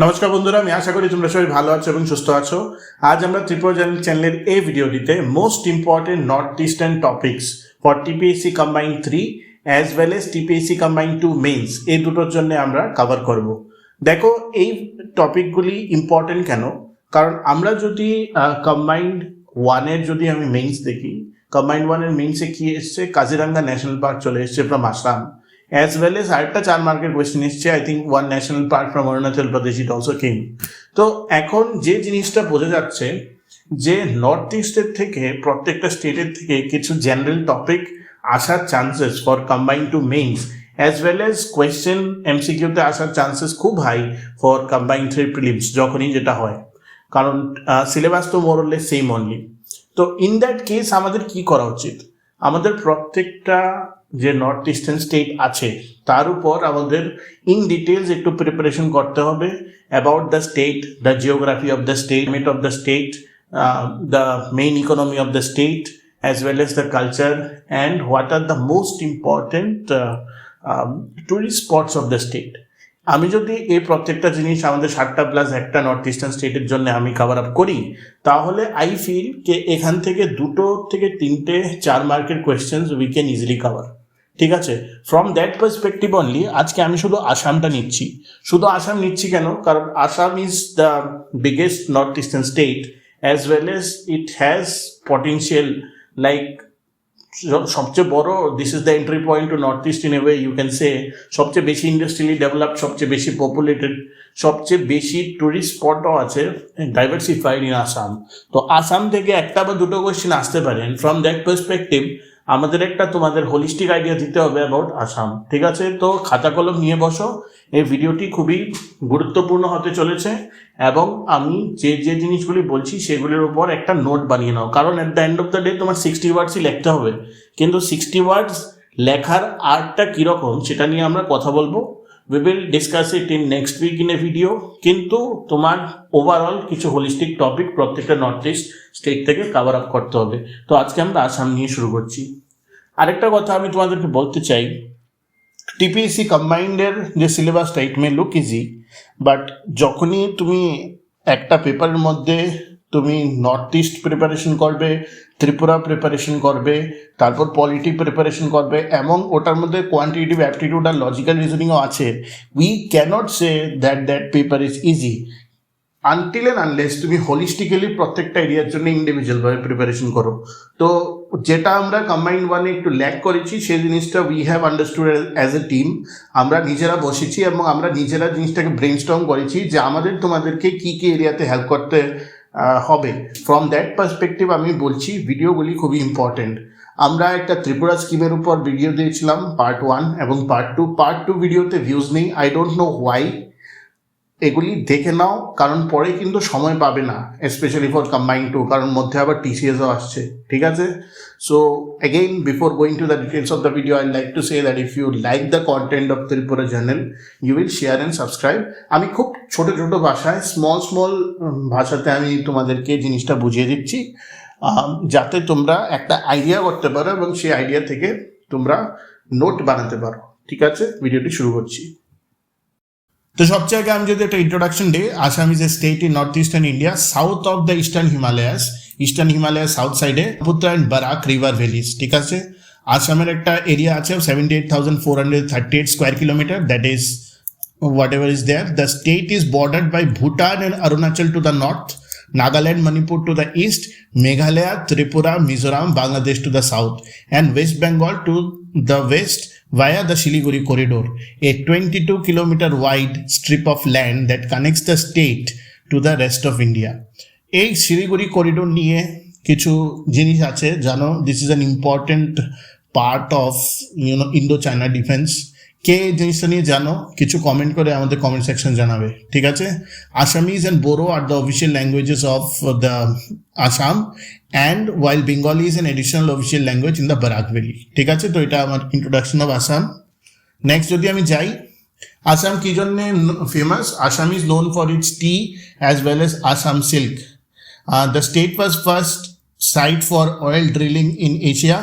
নমস্কার বন্ধুরা, আমি আশা করি তোমরা সবাই ভালো আছো এবং সুস্থ আছো। আজ আমরা ত্রিপুরা চ্যানেলের এই ভিডিওটিতে most important north eastern topics for TPSC combined 3 as well age TPSC combined 2 means এই দুটোর জন্য আমরা কভার করব। দেখো, এই টপিকগুলি ইম্পর্টেন্ট কেন? কারণ আমরা যদি কম্বাইন্ড 1-এর যদি আমি মেইনস দেখি, কম্বাইন্ড 1-এর মেইনসে কি এসছে, কাজিরাঙ্গা ন্যাশনাল পার্ক চলে এসছে from Assam, as well as আরেকটা 4 মার্কের কোয়েশ্চেন এসছে, I think one national park from Arunachal Pradesh it also কেম। তো এখন যে জিনিসটা বোঝা যাচ্ছে যে নর্থ ইস্টের থেকে প্রত্যেকটা স্টেটের থেকে কিছু জেনারেল টপিক আসার chances for combined two means as well age question এমসিকিউতে আসার চান্সেস খুব হাই ফর কম্বাইন্ড 3 প্রিলিমস যখনই যেটা হয়, কারণ সিলেবাস তো মোরলেস সেম অনলি। তো ইন দ্যাট কেস আমাদের কি করা উচিত? আমাদের প্রত্যেকটা যে নর্থ ইস্টার্ন স্টেট আছে তার উপর আমাদের ইন ডিটেলস একটু প্রিপারেশন করতে হবে, about the state, the geography of the state, meet of the state, the main economy of the state, as well as the culture, and what are the most important tourist spots of the state. আমি যদি এই প্রত্যেকটা জিনিস আমাদের 7টা plus একটা north eastern স্টেটের জন্য আমি কভার আপ করি, তাহলে আই ফিল যে এখান থেকে 2 থেকে 3টে 4 মার্কের questions we can easily cover. ঠিক আছে, ফ্রম দ্যাট পার্সপেক্টিভ অনলি আজকে আমি শুধু আসামটা নিচ্ছি। শুধু আসাম নিচ্ছি কেন? কারণ Assam is the biggest north eastern state, as well as it has potential, like সবচেয়ে বড়, this is the entry point to north east in a way you can say, সবচেয়ে বেশি ইন্ডাস্ট্রিয়ালি ডেভেলপড, সবচেয়ে বেশি পপুলেটেড, সবচেয়ে বেশি টুরিস্ট স্পটও আছে diversified in Assam. তো আসাম থেকে একটা বা দুটো কোয়েশ্চেন আসতে পারেন। ফ্রম দ্যাট পার্সপেক্টিভ আমাদের একটা তোমাদের হোলিস্টিক আইডিয়া দিতে হবে অ্যাবাউট আসাম। ঠিক আছে, তো খাতা কলম নিয়ে বসো, এই ভিডিওটি খুবই গুরুত্বপূর্ণ হতে চলেছে এবং আমি যে যে জিনিসগুলি বলছি সেগুলির উপর একটা নোট বানিয়ে নাও, কারণ at the end of the day তোমার 60 ওয়ার্ডসই লিখতে হবে, কিন্তু 60 ওয়ার্ডস লেখার আর্টটা কীরকম সেটা নিয়ে আমরা কথা বলবো। We will discuss it in next week in a video. কিন্তু তোমার ওভারঅল কিছু হোলিস্টিক টপিক প্রত্যেকটা নর্থ ইস্ট স্টেট থেকে কভার আপ করতে হবে। তো আজকে আমরা আসাম নিয়ে শুরু করছি। আরেকটা কথা আমি তোমাদেরকে বলতে চাই, টিপিএসসি কম্বাইন্ডের যে সিলেবাসটা ইট মে লুক ইজি, বাট যখনই তুমি একটা পেপারের মধ্যে তুমি নর্থ ইস্ট প্রিপারেশন করবে, ত্রিপুরা প্রিপারেশন করবে, তারপর পলিটি প্রিপারেশন করবে এবং ওটার মধ্যে কোয়ান্টিটিভ অ্যাপটিটিউড আর লজিক্যাল রিজনিংও আছে, we can't say that paper is easy until and unless তুমি হোলিস্টিক্যালি প্রত্যেকটা এরিয়ার জন্য ইন্ডিভিজুয়ালভাবে প্রিপারেশন করো। তো যেটা আমরা কম্বাইন্ড 1-এ একটু ল্যাক করেছি সেই জিনিসটা we have understood as a team. আমরা নিজেরা বসেছি এবং আমরা নিজেরা জিনিসটাকে ব্রেইনস্টর্ম করেছি যে আমাদের তোমাদেরকে কী কী এরিয়াতে হেল্প করতে হবে। ফ্রম দ্যাট পার্সপেক্টিভ আমি বলছি ভিডিওগুলি খুবই ইম্পর্টেন্ট। আমরা একটা ত্রিপুরা স্কিমের উপর ভিডিও দিয়েছিলাম পার্ট 1 এবং পার্ট 2 ভিডিওতে ভিউজ নেই, আই ডোন্ট নো হোয়াই। এগুলি দেখে নাও, কারণ পরে কিন্তু সময় পাবে না, স্পেশালি ফর কম্বাইন্ড 2, কারণ মধ্যে আবার টিসিএসও আসছে। ঠিক আছে, so again before going to the details of the video I like to say that if you like the content of Tripura channel you will share and subscribe. আমি খুব ছোট ছোট ভাষায় স্মল ভাষাতে আমি তোমাদেরকে জিনিসটা বুঝিয়ে দিচ্ছি যাতে তোমরা একটা আইডিয়া করতে পারো এবং সেই আইডিয়া থেকে তোমরা নোট বানাতে পারো। ঠিক আছে, ভিডিওটি শুরু করছি। তো সবচেয়ে আগে আমি যদি একটা ইন্ট্রোডাকশন দিই, Assam is a state in north eastern India, south of the eastern Himalayas south সাইডে Brahmaputra and Barak river valleys. ঠিক আছে, আসামের একটা এরিয়া আছে 78,438 square kilometre, that is what ever is there. The state is bordered by Bhutan and Arunachal to the north, Nagaland, Manipur to the east, Meghalaya, Tripura, Mizoram, Bangladesh to the south, and West Bengal to the west via the Siliguri corridor, a 22-kilometer wide strip of land that connects the state to the rest of India. এই Siliguri corridor নিয়ে কিছু জিনিস আছে জানো, this is an important part of Indo China defence. কে এই জিনিসটা নিয়ে জানো কিছু কমেন্ট করে আমাদের কমেন্ট সেকশন জানাবে। ঠিক আছে, Assamese and borough are the official languages of the Assam, and while Bengali is an additional official language in the Barack valley. ঠিক আছে, তো এটা আমার ইন্ট্রোডাকশন অফ আসাম। নেক্সট যদি আমি যাই, আসাম কী জন্যে famous? Assam is known for its T as well age Assam silk. The state was first sight for oil drilling in Asia.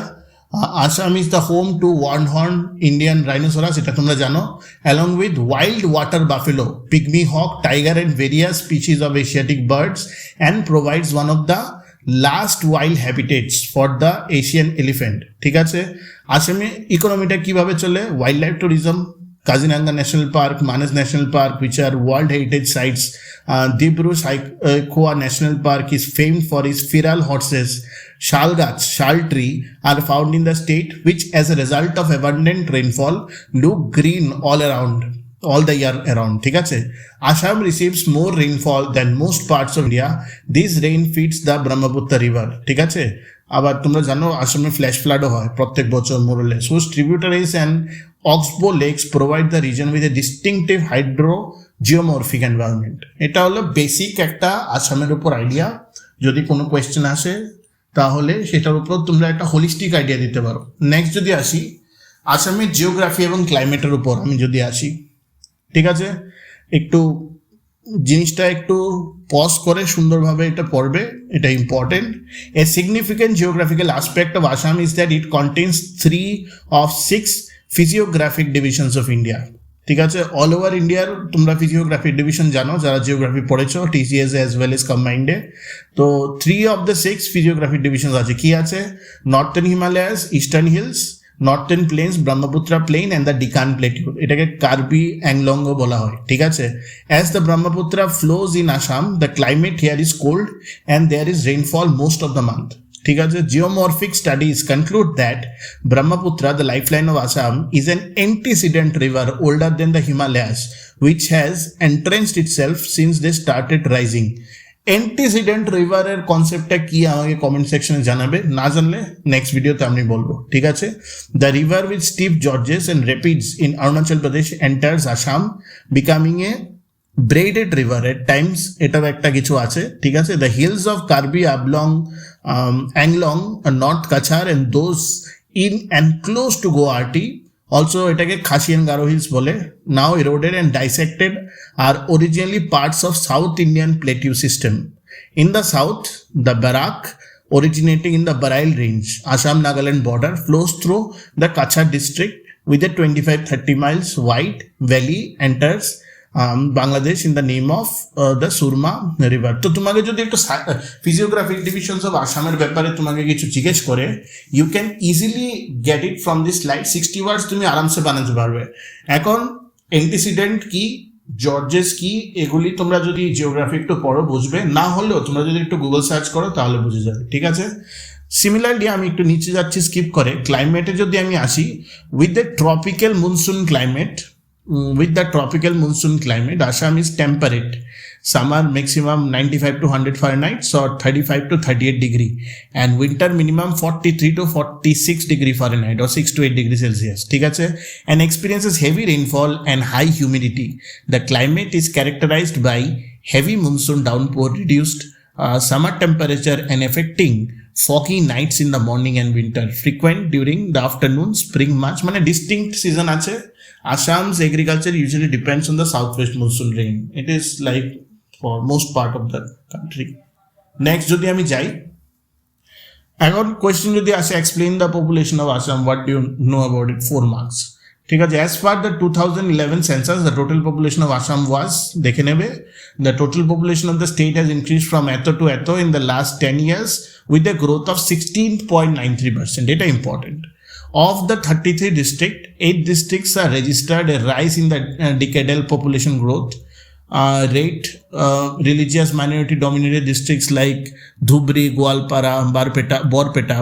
Assam is the home to one-horn Indian rhinoceros, এটা তোমরা জানো, along with wild water buffalo, pygmy hawk, tiger and various species of Asiatic birds, and provides one of the last wild habitats for the Asian elephant. ঠিক আছে, আসামে ইকোনমিটা কিভাবে চলে? Wild life tourism, Kaziranga National Park, Manas National Park, which are World Heritage Sites. Dibru Saikhoa National Park is famed for its feral horses. Shal tree are found in the state, which as a result of abundant rainfall look green all the year around. ঠিক আছে, Assam receives more rainfall than most parts of India. This rain feeds the Brahmaputra river. ঠিক আছে, আবার তোমরা জানো আসামে flash ফ্লাডও হয় প্রত্যেক বছর মোরলে। So tributaries and oxbow lakes provide the region with a distinctive hydrogeomorphic environment. এটা হলো বেসিক একটা আসামের উপর আইডিয়া। যদি কোনো কোয়েশ্চেন আসে তাহলে সেটার উপর তোমরা একটা হোলিস্টিক আইডিয়া দিতে পারো। নেক্সট যদি আসি আসামের জিওগ্রাফি এবং ক্লাইমেটের উপর আমি যদি আসি, ঠিক আছে, একটু জিনিসটা একটু পজ করে সুন্দরভাবে এটা পড়বে, এটা important. A significant geographical aspect of Assam is that it contains 3 of 6 physiographic divisions of India. ঠিক আছে, অল ওভার ইন্ডিয়ার তোমরা ফিজিওগ্রাফিক ডিভিশন জানো যারা জিওগ্রাফি পড়েছো টিসিএস অ্যাজ ওয়েল এস কম্বাইন্ডে। তো 3 of the 6 ফিজিওগ্রাফিক ডিভিশন আছে। কি আছে? Northern Himalayas, eastern hills, northern plains, Brahmaputra plain and the Deccan plateau, এটাকে কার্বি অ্যাংলংও বলা হয়। ঠিক আছে, as the Brahmaputra flows in Assam the climate here is cold and there is rainfall most of the month. ঠিক আছে, geomorphic studies conclude that Brahmaputra, the lifeline of Assam, is an antecedent river older than the Himalayas, which has entrenched itself since they started rising. Antecedent রিভারের কনসেপ্টটা কি আমাকে comment সেকশনে জানাবে, না জানলে নেক্সট ভিডিওতে আমি বলবো। ঠিক আছে, the river with steep gorges and rapids in Arunachal Pradesh enters Assam becoming a braided river at times, এটার একটা কিছু আছে। ঠিক আছে, the hills of Karbi Anglong, north Cachar and those in and close to Guwahati, also এটাকে খাসিয়ান গারো হিলস বলে, নাও eroded and dissected, are originally parts of South Indian Plateau system. In the south, the Barak, originating in the Barail range, Assam-Nagaland border, flows through the Kachar district with a 25-30 miles wide valley, enters Bangladesh in the name of the Surma river. তো তোমাকে যদি একটু physiographic divisions of আসামের ব্যাপারে তোমাকে কিছু জিজ্ঞেস করে, you can easily get it from this slide. 60 words তুমি আরামসে বানাতে পারবে। এখন অ্যান্টিসিডেন্ট কি, জর্জেস কি, এগুলি তোমরা যদি জিওগ্রাফি একটু পড়ো বুঝবে, না হলেও তোমরা যদি একটু গুগল সার্চ করো তাহলে বুঝে যাবে। ঠিক আছে, সিমিলারলি আমি একটু নিচে যাচ্ছি স্কিপ করে। ক্লাইমেটে যদি আমি আসি, with the tropical monsoon climate, Assam is temperate. Summer maximum 95 to 100 Fahrenheit or 35 to 38 degree, and winter minimum 43 to 46 degree Fahrenheit or 6 to 8 degree Celsius. ঠিক আছে, and experiences heavy rainfall and high humidity. The climate is characterized by heavy monsoon downpour, reduced summer temperature and affecting foggy nights in the morning and winter, frequent during the afternoon, spring, March, মানে distinct season আছে। Assam's agriculture usually depends on the southwest monsoon rain. It is like for most part of the country. Next যদি আমি যাই, এখন question যদি আসে, explain the population of Assam, what do you know about it? 4 marks. ঠিক আছে, as per the 2011 census, the total population of Assam was, দেখে নেবে, the total population of the state has increased from eto to eto in the last 10 years with a growth of 16.93%. এটা important. Of the 33 districts, 8 districts are registered a rise in the decadal population growth rate. Religious minority dominated districts like Dhubri, Gwalpara, Borpeta,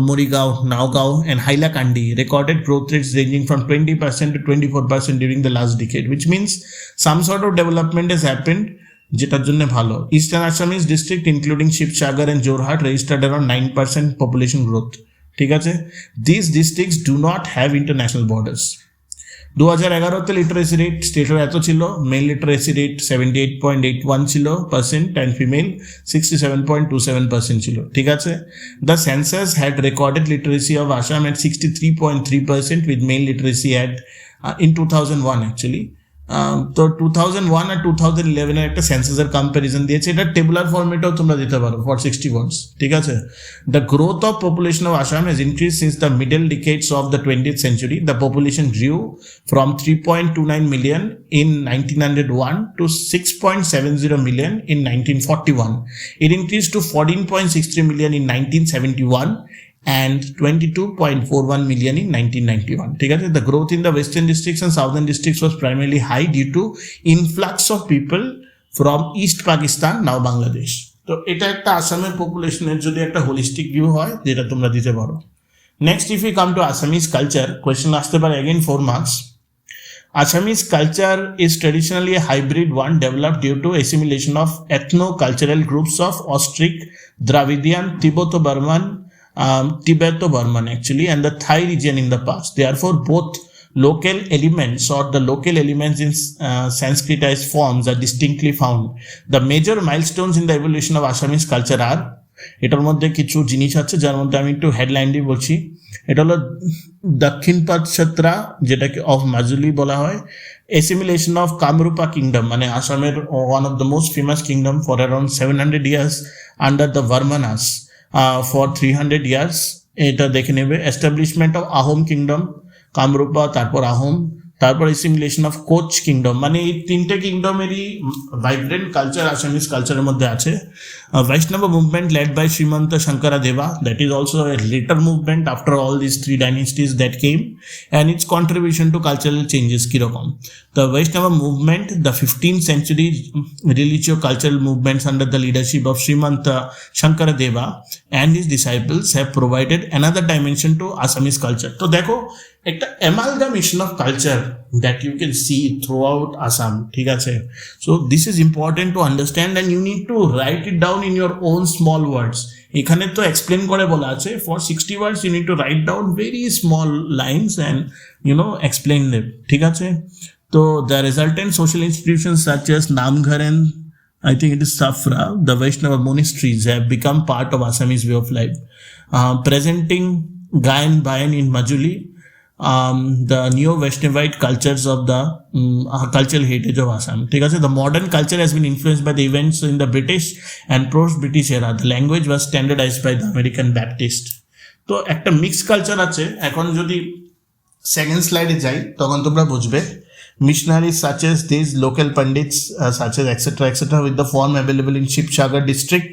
Morigaon, Nagaon and Hailakandi recorded growth rates ranging from 20% to 24% during the last decade, which means some sort of development has happened, যেটার জন্য ভালো। Eastern Assamese district including Shivsagar and Jorhat registered around 9% population growth. ঠিক আছে, these districts do not have international borders. 2011 literacy rate স্টেটের এত ছিল, mail literacy rate 78.81 ছিল percent and female 67.27% ছিল। ঠিক আছে, the census had recorded literacy of Assam at 63.3% with male literacy at in 2001 actually তো 2001 আর 2011 এর একটা সেন্সাসের কম্প্যারিজন দিয়েছে, এটা টেবুলার ফরম্যাটেও তোমরা দিতে পারো ফর 60 ওয়ার্ডস, ঠিক আছে। The growth of population of Assam has increase since the middle ডিকেডস of the 20th century. The population grew from 3.29 million in 1901 to 6.70 million in 1941. It increased to 14.63 million in 1971 and 22.41 million in 1991. ঠিক আছে, the growth in the western districts and southern districts was primarily high due to influx of people from East Pakistan, now Bangladesh. তো এটা একটা আসামের পপুলেশনের যদি একটা holistic view হয় যেটা তোমরা দিতে পারো। Next, if you come to Assamese culture, question আসতে পারে again 4 marks. Assamese culture is traditionally a hybrid one developed due to assimilation of ethno-cultural groups of Austric, Dravidian, Tibeto-Burman actually, and the Thai region in the past. Therefore, both local elements or the local elements in Sanskritized forms are distinctly found. The major milestones in the evolution of Assamese culture are, এটার মধ্যে কিছু জিনিস আছে যার মধ্যে আমি একটু headline দিয়ে বলছি। এটা হলো দক্ষিণ পাটছত্রা, যেটাকে অফ মাজুলি বলা হয়, এসিমিলেশন অফ কামরূপা কিংডম, মানে আসামের one of the most famous kingdom for around 700 years under the Varmanas for 300 years, এটা দেখে নেবে। Establishment of Ahom kingdom, Kamarupa তারপর আহোম, তারপর এসিমিলেশন অফ কোচ কিংডম, মানে এই তিনটে কিংডমেরই ভাইব্রেন্ট কালচার আসামিজ কালচারের মধ্যে আছে। Vaishnava movement led by Srimanta Sankara Deva, that is also a later movement after all this 3 dynasties that came, and its contribution to cultural changes কীরকম। The Vaishnava movement, the 15th century religious cultural movements under the leadership of Srimanta Shankara Deva and his disciples have provided another dimension to Assamese culture. তো দেখো একটা amalgamation of culture that you can see throughout Assam, ঠিক আছে। So this is important to understand and you need to write it down in your own small words. এখানে তো explain করে বলা আছে, for 60 words you need to write down very small lines and explain them, ঠিক আছে। So the resultant social institutions such as Namghar and I think it is Safra, the Vaishnava monasteries, have become part of Assamese way of life, presenting Gayan Bayan in Majuli, the neo-Vaishnavite cultures of the cultural heritage of Assam. ঠিক আছে, the modern culture has been influenced by the events in the British and post-British era. The language was standardized by the American Baptist. তো একটা mixed culture আছে। এখন যদি second স্লাইডে যাই তখন তোমরা বুঝবে। Missionaries such as these local pandits such as etc with the form available in Shivsagar district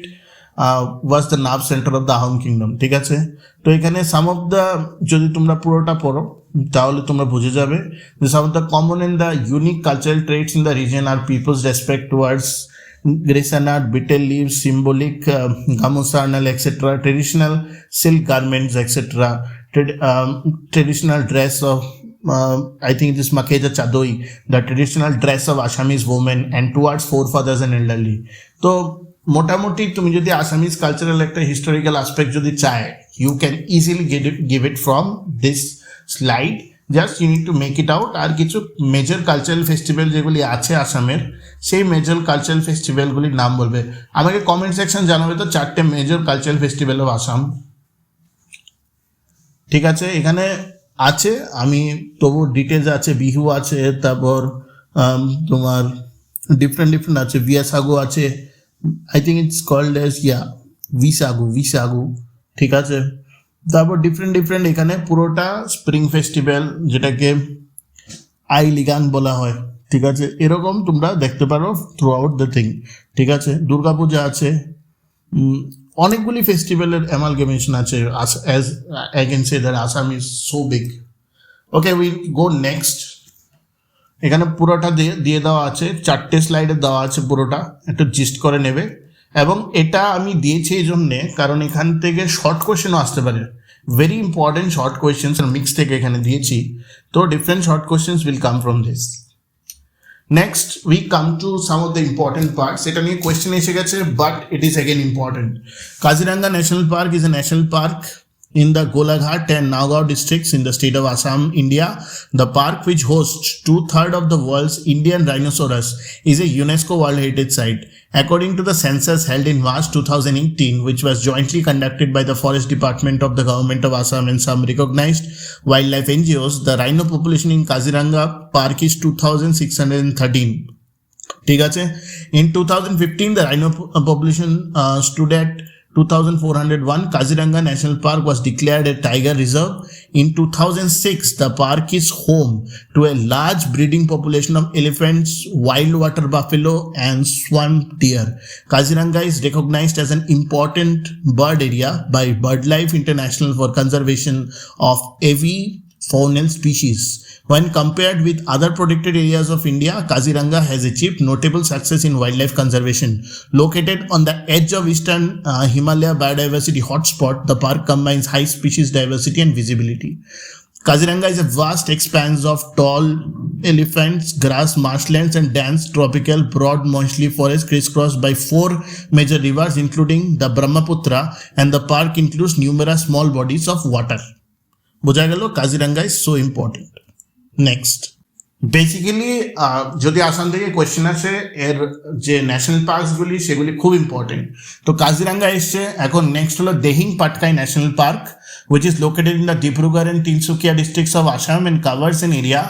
was the nerve center of the Ahom kingdom, ঠিক আছে। তো এখানে সাম অফ দ্য, যদি তোমরা পুরোটা পড়ো তাহলে তোমরা বুঝে যাবে যে some of the common and the unique cultural traits in the region are people's respect towards grayson art, betel leaves, symbolic gamusarnal etc, traditional silk garments etc, traditional dress of I think it is Makeja Chadoi, the traditional dress of Assamese women and towards forefathers and elderly. তো মোটামুটি তুমি যদি Assamese cultural একটা historical aspect যদি চায়, you can easily give it from this slide, just you need to make it out. আর কিছু major cultural festival যেগুলি আছে আসামের, সেই মেজর কালচারাল ফেস্টিভ্যালগুলির নাম বলবে। আমাকে কমেন্ট সেকশন জানাবে তো 4টে major cultural festival of Assam, ঠিক আছে। এখানে আছে, আমি তবু ডিটেলস আছে, বিহু আছে, তারপর তোমার ডিফারেন্ট আছে, ভিয়াসাগু আছে, I think it's called as ভিসাগু, ঠিক আছে। তারপর ডিফারেন্ট এখানে পুরোটা স্প্রিং ফেস্টিভ্যাল যেটাকে আইলিগান বলা হয়, ঠিক আছে। এরকম তোমরা দেখতে পারো থ্রু আউট দ্য থিং, ঠিক আছে। দুর্গাপূজা আছে, অনেকগুলি ফেস্টিভ্যালের অ্যামালগামেশন আছে। As I can say that Assam is so big. Okay, will go next. এখানে পুরোটা দিয়ে দেওয়া আছে, 4টে স্লাইডে দেওয়া আছে, পুরোটা একটু জিস্ট করে নেবে। এবং এটা আমি দিয়েছি এই জন্যে কারণ এখান থেকে শর্ট কোয়েশ্চেনও আসতে পারে, very important short questions mix থেকে এখানে দিয়েছি। তো different short questions will come from this. Next we come to some of the important parts. এটা নিয়ে কোয়েশ্চেন এসে গেছে, but it is again important. Kaziranga national park is a national park in the Golaghat and Nagaon districts in the state of Assam, India. The park, which hosts 2/3 of the world's Indian rhinoceros, is a UNESCO World Heritage Site. According to the census held in March 2018, which was jointly conducted by the Forest Department of the Government of Assam and some recognized wildlife NGOs, the rhino population in Kaziranga Park is 2,613. ঠিক আছে? In 2015, the rhino population stood at 2,401. Kaziranga National Park was declared a tiger reserve. In 2006, the park is home to a large breeding population of elephants, wild water buffalo, and swamp deer. Kaziranga is recognized as an important bird area by BirdLife International for conservation of avifaunal species. When compared with other protected areas of India, Kaziranga has achieved notable success in wildlife conservation. Located on the edge of eastern Himalaya biodiversity hotspot, the park combines high species diversity and visibility. Kaziranga is a vast expanse of tall elephants, grass, marshlands, and dense tropical broad moistly forest crisscrossed by 4 major rivers, including the Brahmaputra, and the park includes numerous small bodies of water. বোঝা গেল Kaziranga is so important. Next basically যদি আসাম থেকে question আসে এর যে national পার্কসগুলি সেগুলি খুব important. তো কাজিরাঙ্গা এসছে। এখন নেক্সট হলো Dehing Patkai national park, which is located in the Tripura and Tinsukia districts of Assam and covers an area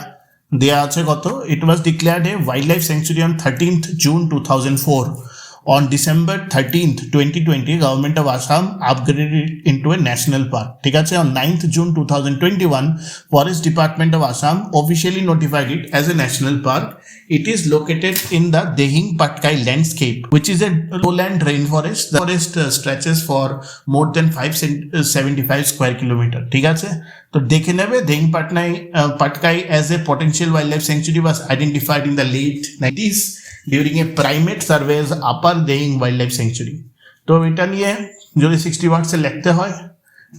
দেয়া আছে কত। It was declared a wildlife sanctuary on 13th June 2004. On December 13th, 2020, Government of Assam upgraded it into a national park. ঠিক আছে? On 9th June 2021, Forest Department of Assam officially notified it as a national park. It is located in the Dehing Patkai landscape, which is a lowland rainforest. The forest stretches for more than 575 square kilometers. ঠিক আছে? তো দেখে নেবে Dehing Patkai as a potential wildlife sanctuary was identified in the late 90s during a primate survey as Upper Dehing Wildlife Sanctuary. তো এটা নিয়ে যদি 60 ওয়ার্ডসে লিখতে হয়,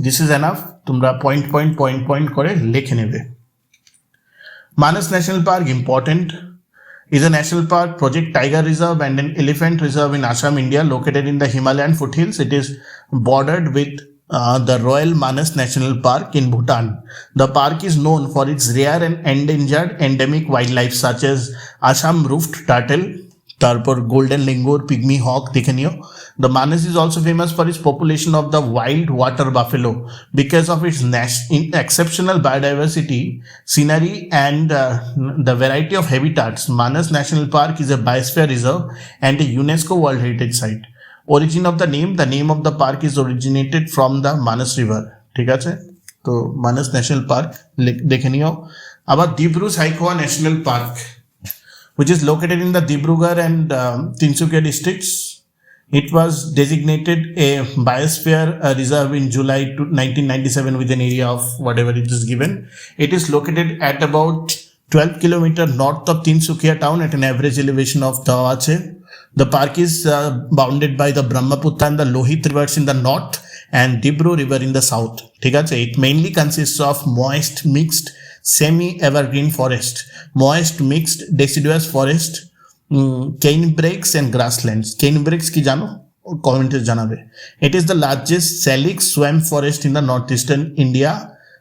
দিস ইজ এনাফ। তোমরা পয়েন্ট করে লিখে নেবে। Manas National Park, important, is a national park, project tiger reserve and an elephant reserve in Assam, India, located in the Himalayan foothills. It is bordered with the Royal Manas National Park in Bhutan. The park is known for its rare and endangered endemic wildlife such as Assam roofed turtle, তারপর golden langur, pygmy hawk দেখে নিও। The Manas is also famous for its population of the wild water buffalo because of its exceptional biodiversity, scenery, and the variety of habitats. Manas National Park is a biosphere reserve and a UNESCO World Heritage Site. Origin of the name of the park is originated from the Manas River. ঠিক আছে? তো Manas National Park দেখে নিও। আবার Dibru Saikhowa national park, which is located in the Dibrugarh and Tinsukia districts. It was designated a biosphere reserve in July 1997 with an area of whatever it is given. It is located at about 12 kilometers north of Tinsukia town at an average elevation of Gauhati. The park is bounded by the Brahmaputra and the Lohit rivers in the north and Dibru river in the south. ঠিক আছে? It mainly consists of moist mixed semi-evergreen forest, moist mixed deciduous forest, cane brakes and grasslands. Cane brakes কি জানো? কমেন্টে জানাবে। It is the largest salic swamp forest in the northeastern India.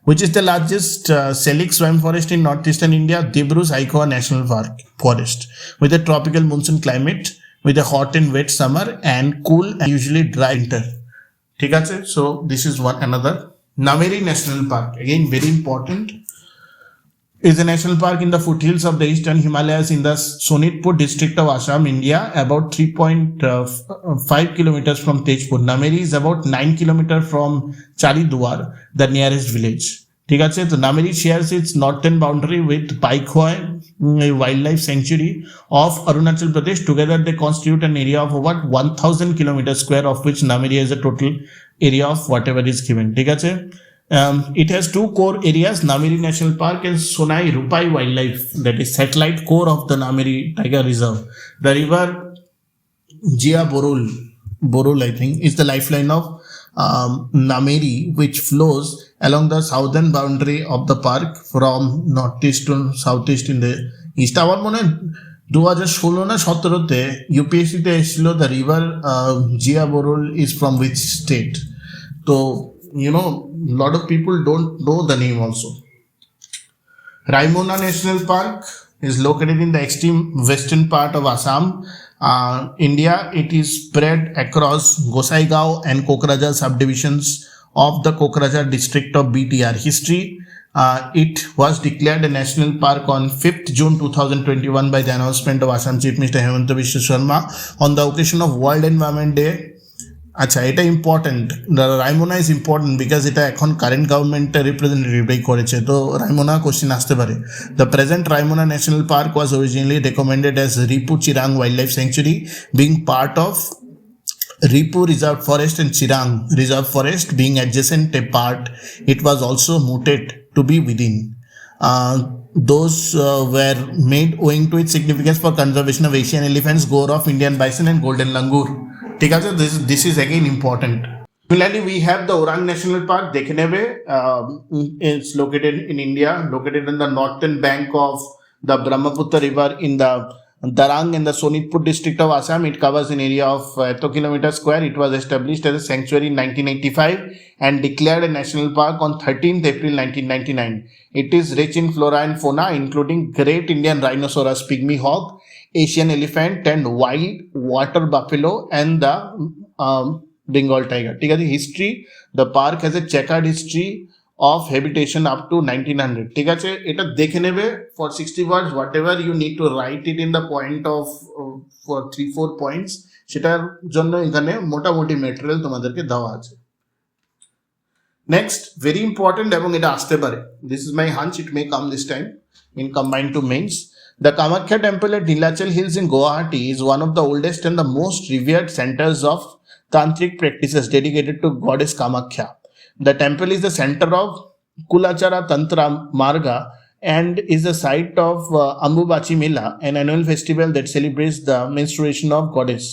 Which is the largest salic swamp forest in northeastern India? Dibru Saikhowa National Park Forest, with a tropical monsoon climate, with a hot and wet summer and cool and usually dry winter. ঠিক আছে? So this is one another. Nameri National Park, again very important, is a national park in the foothills of the eastern Himalayas in the Sonitpur district of Assam, India, about 3.5 kilometers from Tejpur. Nameri is about 9 kilometers from Charidwar, the nearest village. ঠিক আছে? তো Nameri shares its northern boundary with Paikhoy Wildlife Sanctuary of Arunachal Pradesh. Together they constitute an area of over 1000 kilometers square, of which Nameri has a total area of whatever is given. ঠিক আছে? It has two core areas, Nameri National Park and Sonai Rupai Wildlife, that is satellite core of the Nameri Tiger Reserve. The river Jia Borul I think is the lifeline of Nameri, which flows along the southern boundary of the park from northeast to southeast in the east. আমার মনে হয় 2016 না 17তে ইউপিএসসিতে এসেছিল, the river Jia Bharali is from which state. তো lot of people don't know the name also. Raimona National Park is located in the extreme western part of Assam, India. It is spread across Gosaigao and Kokrajhar subdivisions of the Kokrajhar district of BTR. History: it was declared a national park on 5th June 2021 by the announcement of Assam Chief Minister Hemanta Biswa Sharma on the occasion of World Environment Day. আচ্ছা, এটা important, Raimona is important because এটা এখন current গভর্নমেন্টের রিপ্রেজেন্টেটিভরাই করেছে, তো Raimona question আসতে পারে। The present Raimona national park was originally recommended as Ripu Chirang wild life sanctuary, being part of Ripu Reserve Forest and Chirang Reserve Forest being adjacent a part. It was also mooted to be within. Those were made owing to its significance for conservation of Asian elephants, Gore of Indian bison and golden langur. This is again important. Similarly, we have the Orang National Park, Dekhneve. It's located in India, located in the northern bank of the Brahmaputra River in the Darang and the Sonitpur district of Assam. It covers an area of 2 kilometers square. It was established as a sanctuary in 1985 and declared a national park on 13th April 1999. It is rich in flora and fauna, including great Indian rhinoceros, pygmy hog, Asian elephant, and wild water buffalo and the Bengal tiger. History: the park has a checkered history of habitation up to 1900. ঠিক আছে, এটা দেখে নেবে for 60 words, whatever you need to write it in the point of for 3-4 points, সেটার জন্য এখানে মোটামুটি material তোমাদেরকে দেওয়া আছে। নেক্সট, ভেরি ইম্পর্টেন্ট এবং এটা আসতে পারে, this is my hunch, it may come this time in combined to mains. The Kamakhya temple at Nilachal Hills in Gauhati is one of the oldest and the most revered centers of tantric practices dedicated to goddess Kamakhya. The temple is the center of Kulachara Tantra Marga and is the site of Ambubachi Mela, an annual festival that celebrates the menstruation of goddess.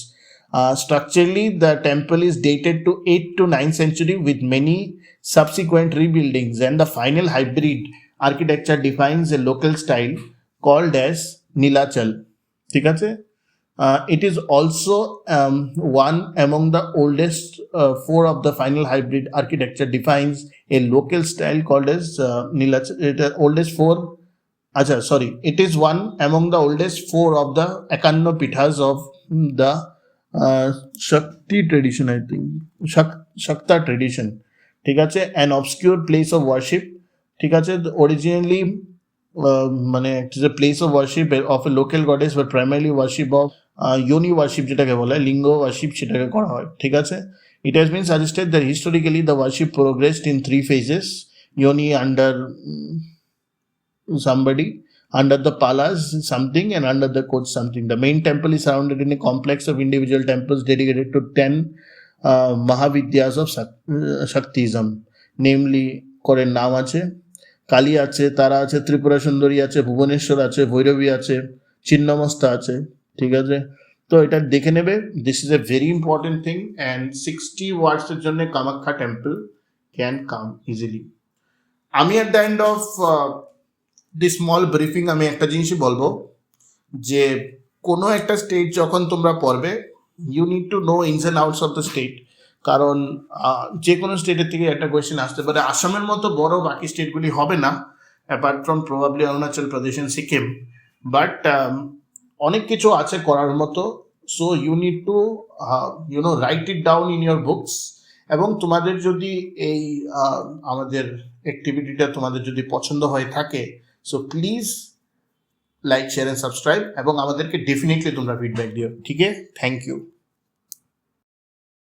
Structurally, the temple is dated to 8th to 9th century with many subsequent rebuildings, and the final hybrid architecture defines a local style called as Nilachal. ঠিক আছে? It is also one among the oldest four of the final hybrid architecture defines a local style called as Nilachal. It is one among the oldest four of the Ekanno Pithas of the Shakti tradition, I think. Shakta tradition. ঠিক আছে? An obscure place of worship. ঠিক আছে? Originally, it is a place of worship of a local goddess, but primarily worship of yoni worship যেটাকে বলে, লিঙ্গ worship সেটাকে করা হয়। ঠিক আছে? It has been suggested that historically the worship progressed in 3 phases: yoni under somebody, under the palas something, and under the coach something. The main temple is surrounded in a complex of individual temples dedicated to 10 Mahavidyas of Shaktism, namely করের নাম আছে, কালী আছে, তারা আছে, ত্রিপুরা সুন্দরী আছে, ভুবনেশ্বর আছে, ভৈরবী আছে, ছিন্নমস্তা আছে। ঠিক আছে, তো এটা দেখে নেবে, this is a very important thing, and 60 ওয়ার্ডসের জন্য Kamakhya temple can come easily. আমি at the end of the small briefing আমি একটা জিনিসই বলবো, যে কোনো একটা স্টেট যখন তোমরা পড়বে, you need to know ins and outs of the state, কারণ যে কোনো স্টেটের থেকে একটা কোয়েশ্চেন আসতে পারে। আসামের মতো বড় বাকি স্টেটগুলি হবে না, apart from probably Arunachal Pradesh and Sikkim, but অনেক কিছু আছে করার মতো। So you need to write it down in your books, এবং তোমাদের যদি এই আমাদের অ্যাক্টিভিটিটা তোমাদের যদি পছন্দ হয়ে থাকে, so please like, share and subscribe, এবং আমাদেরকে ডেফিনেটলি তোমরা ফিডব্যাক দিও। ঠিক আছে, থ্যাংক ইউ।